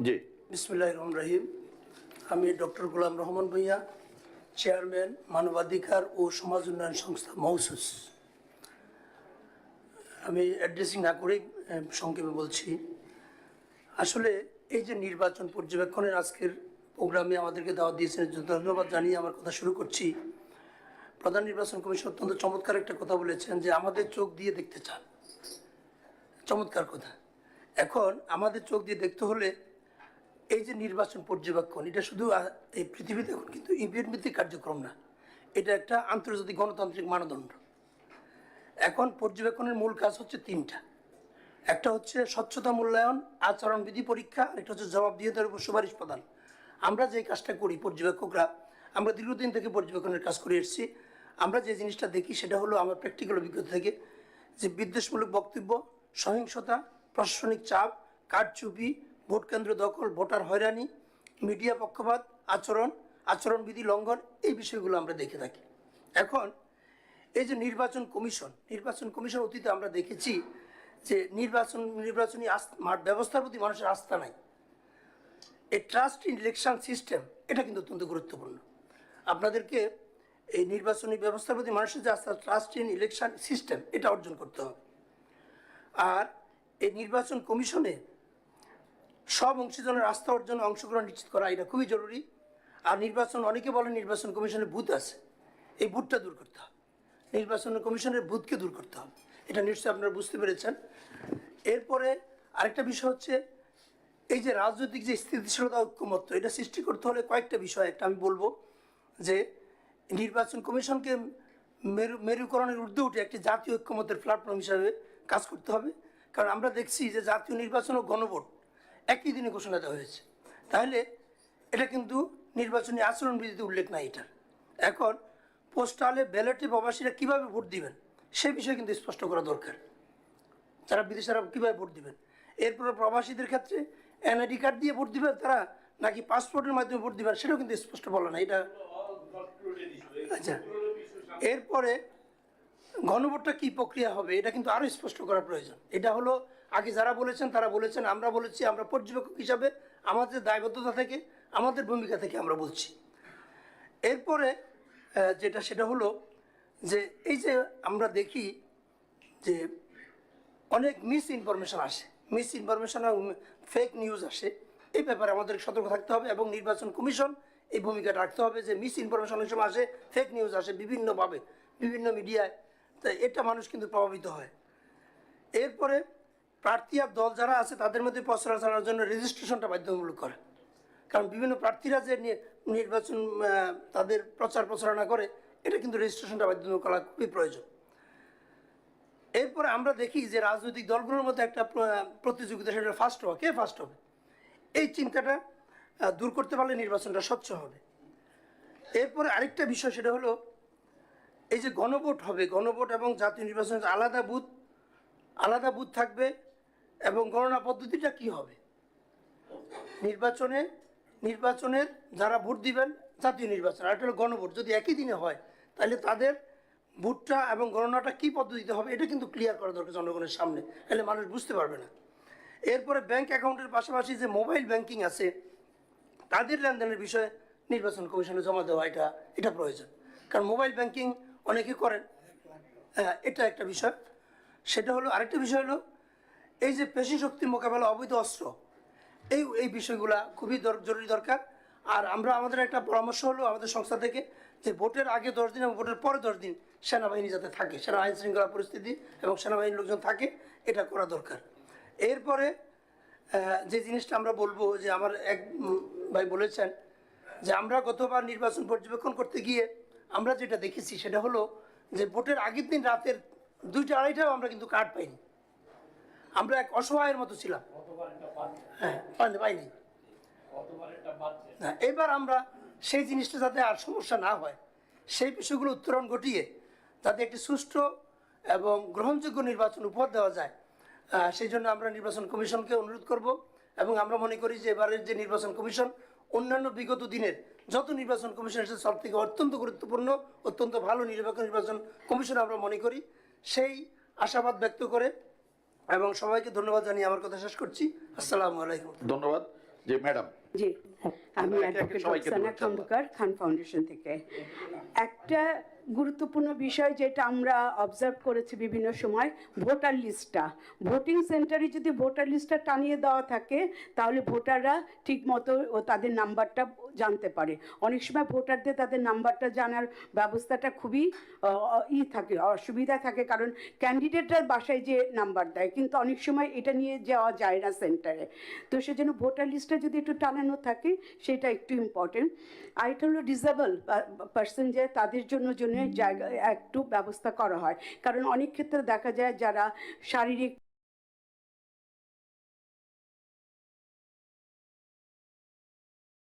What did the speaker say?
জি। বিসমিল্লাহির রহমানির রহিম। আমি ডক্টর গোলাম রহমান ভূঁইয়া, চেয়ারম্যান মানবাধিকার ও সমাজ উন্নয়ন সংস্থা মহসুস। আমি অ্যাড্রেসিং না করেই সংক্ষেপে বলছি। আসলে এই যে নির্বাচন পর্যবেক্ষণের আজকের প্রোগ্রামে আমাদেরকে দাওয়াত দিয়েছেন, এর জন্য ধন্যবাদ জানিয়ে আমার কথা শুরু করছি। প্রধান নির্বাচন কমিশন অত্যন্ত চমৎকার একটা কথা বলেছেন যে আমাদের চোখ দিয়ে দেখতে চান। চমৎকার কথা। এখন আমাদের চোখ দিয়ে দেখতে হলে এই যে নির্বাচন পর্যবেক্ষণ, এটা শুধু এই পৃথিবীতে এখন কিন্তু ইভেন্ট ভিত্তিক কার্যক্রম না, এটা একটা আন্তর্জাতিক গণতান্ত্রিক মানদণ্ড। এখন পর্যবেক্ষণের মূল কাজ হচ্ছে তিনটা। একটা হচ্ছে স্বচ্ছতা মূল্যায়ন, আচরণবিধি পরীক্ষা, আর একটা হচ্ছে জবাবদিহিতার উপর সুপারিশ প্রদান। আমরা যে কাজটা করি পর্যবেক্ষকরা, আমরা দীর্ঘদিন থেকে পর্যবেক্ষণের কাজ করে এসেছি। আমরা যে জিনিসটা দেখি সেটা হলো আমার প্র্যাকটিক্যাল অভিজ্ঞতা থেকে, যে বিদ্বেষমূলক বক্তব্য, সহিংসতা, প্রশাসনিক চাপ, কারচুপি, ভোট কেন্দ্র দখল, ভোটার হয়রানি, মিডিয়া পক্ষপাত, আচরণবিধি লঙ্ঘন, এই বিষয়গুলো আমরা দেখে থাকি। এখন এই যে নির্বাচন কমিশন অতীতে আমরা দেখেছি যে নির্বাচনী ব্যবস্থার প্রতি মানুষের আস্থা নাই। এই ট্রাস্ট ইন ইলেকশন সিস্টেম, এটা কিন্তু অত্যন্ত গুরুত্বপূর্ণ। আপনাদেরকে এই নির্বাচনী ব্যবস্থার প্রতি মানুষের যে আস্থা, ট্রাস্ট ইন ইলেকশন সিস্টেম, এটা অর্জন করতে হবে। আর এই নির্বাচন কমিশনে সব অংশীজনের আস্থা অর্জন, অংশগ্রহণ নিশ্চিত করা, এটা খুবই জরুরি। আর অনেকে বলেন নির্বাচন কমিশনের বুথ আছে, এই বুথটা দূর করতে হবে। নির্বাচন কমিশনের বুথকে দূর করতে হবে, এটা নিশ্চয়ই আপনারা বুঝতে পেরেছেন। এরপরে আরেকটা বিষয় হচ্ছে এই যে রাজনৈতিক যে স্থিতিশীলতা, ঐক্যমত্য, এটা সৃষ্টি করতে হলে কয়েকটা বিষয়। একটা আমি বলবো যে নির্বাচন কমিশনকে মেরুকরণের ঊর্ধ্বে উঠে একটি জাতীয় ঐক্যমত্যের প্ল্যাটফর্ম হিসাবে কাজ করতে হবে। কারণ আমরা দেখছি যে জাতীয় নির্বাচন ও গণভোট একই দিনে ঘোষণা দেওয়া হয়েছে, তাহলে এটা কিন্তু নির্বাচনী আচরণবিধিতে উল্লেখ নাই এটার। এখন পোস্টালে ব্যালটে প্রবাসীরা কীভাবে ভোট দিবেন সে বিষয়ে কিন্তু স্পষ্ট করা দরকার, যারা বিদেশিরা কীভাবে ভোট দিবেন। এরপরে প্রবাসীদের ক্ষেত্রে এনআইডি কার্ড দিয়ে ভোট দিবেন তারা, নাকি পাসপোর্টের মাধ্যমে ভোট দিবেন, সেটাও কিন্তু স্পষ্ট বলে না এটা। আচ্ছা, এরপরে গণভোটটা কী প্রক্রিয়া হবে এটা কিন্তু আরও স্পষ্ট করা প্রয়োজন। এটা হলো আগে যারা বলেছেন তারা বলেছেন, আমরা বলেছি, আমরা পর্যবেক্ষক হিসাবে আমাদের দায়বদ্ধতা থেকে, আমাদের ভূমিকা থেকে আমরা বলছি। এরপরে সেটা হলো যে এই যে আমরা দেখি যে অনেক মিস ইনফরমেশন আর ফেক নিউজ আসে, এই ব্যাপারে আমাদের সতর্ক থাকতে হবে এবং নির্বাচন কমিশন এই ভূমিকাটা রাখতে হবে যে মিস ইনফরমেশন অনেক সময় আসে, ফেক নিউজ আসে বিভিন্নভাবে, বিভিন্ন মিডিয়ায়, তাই এটা মানুষ কিন্তু প্রভাবিত হয়। এরপরে প্রার্থী আর দল যারা আছে তাদের মধ্যে প্রচার চালানোর জন্য রেজিস্ট্রেশনটা বাধ্যতামূলক করে, কারণ বিভিন্ন প্রার্থীরা যে নির্বাচন তাদের প্রচারণা করে, এটা কিন্তু রেজিস্ট্রেশনটা বাধ্যতামূলক করা খুবই প্রয়োজন। এরপরে আমরা দেখি যে রাজনৈতিক দলগুলোর মধ্যে একটা প্রতিযোগিতা, সেটা ফার্স্ট হবে, কে ফার্স্ট হবে, এই চিন্তাটা দূর করতে পারলে নির্বাচনটা স্বচ্ছ হবে। এরপরে আরেকটা বিষয়, সেটা হলো এই যে গণভোট হবে, গণভোট এবং জাতীয় নির্বাচন আলাদা বুথ থাকবে, এবং গণনা পদ্ধতিটা কি হবে। নির্বাচনের যারা ভোট দিবেন জাতীয় নির্বাচন, আর একটা হলো গণভোট, যদি একই দিনে হয় তাহলে তাদের ভোটটা এবং গণনাটা কী পদ্ধতিতে হবে এটা কিন্তু ক্লিয়ার করা দরকার জনগণের সামনে, তাহলে মানুষ বুঝতে পারবে না। এরপরে ব্যাংক অ্যাকাউন্টের পাশাপাশি যে মোবাইল ব্যাংকিং আছে তাদের লেনদেনের বিষয়ে নির্বাচন কমিশনে জমা দেওয়া, এটা প্রয়োজন, কারণ মোবাইল ব্যাংকিং অনেকে করেন। এটা একটা বিষয়। সেটা হলো আরেকটা বিষয় হলো এই যে পেশি শক্তির মোকাবেলা, অবৈধ অস্ত্র, এই বিষয়গুলা খুবই জরুরি দরকার। আর আমাদের একটা পরামর্শ হলো আমাদের সংস্থা থেকে যে ভোটের আগে 10 দিন এবং ভোটের পরে 10 দিন সেনাবাহিনী যাতে থাকে, আইন শৃঙ্খলা পরিস্থিতি এবং সেনাবাহিনীর লোকজন থাকে, এটা করা দরকার। এরপরে যে জিনিসটা আমরা বলবো, যে আমার এক ভাই বলেছেন যে আমরা গতবার নির্বাচন পর্যবেক্ষণ করতে গিয়ে আমরা যেটা দেখেছি সেটা হলো যে ভোটের আগের দিন রাতের 2টা-2:30টাও আমরা কিন্তু কার্ড পাইনি, আমরা এক অসহায়ের মতো ছিলাম। হ্যাঁ, পাইনি। এবার আমরা সেই জিনিসটা যাতে আর সমস্যা না হয়, সেই বিষয়গুলো উত্তরণ ঘটিয়ে যাতে একটি সুষ্ঠু এবং গ্রহণযোগ্য নির্বাচন উপহার দেওয়া যায়, সেই জন্য আমরা নির্বাচন কমিশনকে অনুরোধ করব। এবং আমরা মনে করি যে এবারের যে নির্বাচন কমিশন অন্যান্য বিগত দিনের যত নির্বাচন কমিশন এসেছে সব থেকে অত্যন্ত গুরুত্বপূর্ণ, অত্যন্ত ভালো নিরপেক্ষ নির্বাচন কমিশন আমরা মনে করি, সেই আশাবাদ ব্যক্ত করে এবং সবাইকে ধন্যবাদ জানিয়ে আমার কথা শেষ করছি। আসসালামু আলাইকুম। ধন্যবাদ। জি ম্যাডাম। জি, আমি আমরা একে একে অ্যাডভোকেট সবাইকে রোকসানা দেবো, ইনশাআল্লাহ। খন্দকার, খান ফাউন্ডেশন থেকে। একটা গুরুত্বপূর্ণ বিষয় যেটা আমরা অবজার্ভ করেছি বিভিন্ন সময়, ভোটার লিস্টটা। ভোটিং সেন্টারে যদি ভোটার লিস্টটা টানিয়ে দেওয়া থাকে তাহলে ভোটাররা ঠিকমতো তাদের নাম্বারটা জানতে পারে। অনেক সময় ভোটারদের তাদের নাম্বারটা জানার ব্যবস্থাটা খুবই থাকে, অসুবিধা থাকে, কারণ ক্যান্ডিডেটরা বাসায় যে নাম্বার দেয়, কিন্তু অনেক সময় এটা নিয়ে যাওয়া যায় না সেন্টারে। তো সেজন্য ভোটার লিস্টটা যদি একটু টানানো থাকে সেটা একটু ইম্পর্টেন্ট। আর এটা হলো ডিসেবল পার্সন, যে তাদের জন্য জায়গা একটু ব্যবস্থা করা হয়, কারণ অনেক ক্ষেত্রে দেখা যায় যারা শারীরিক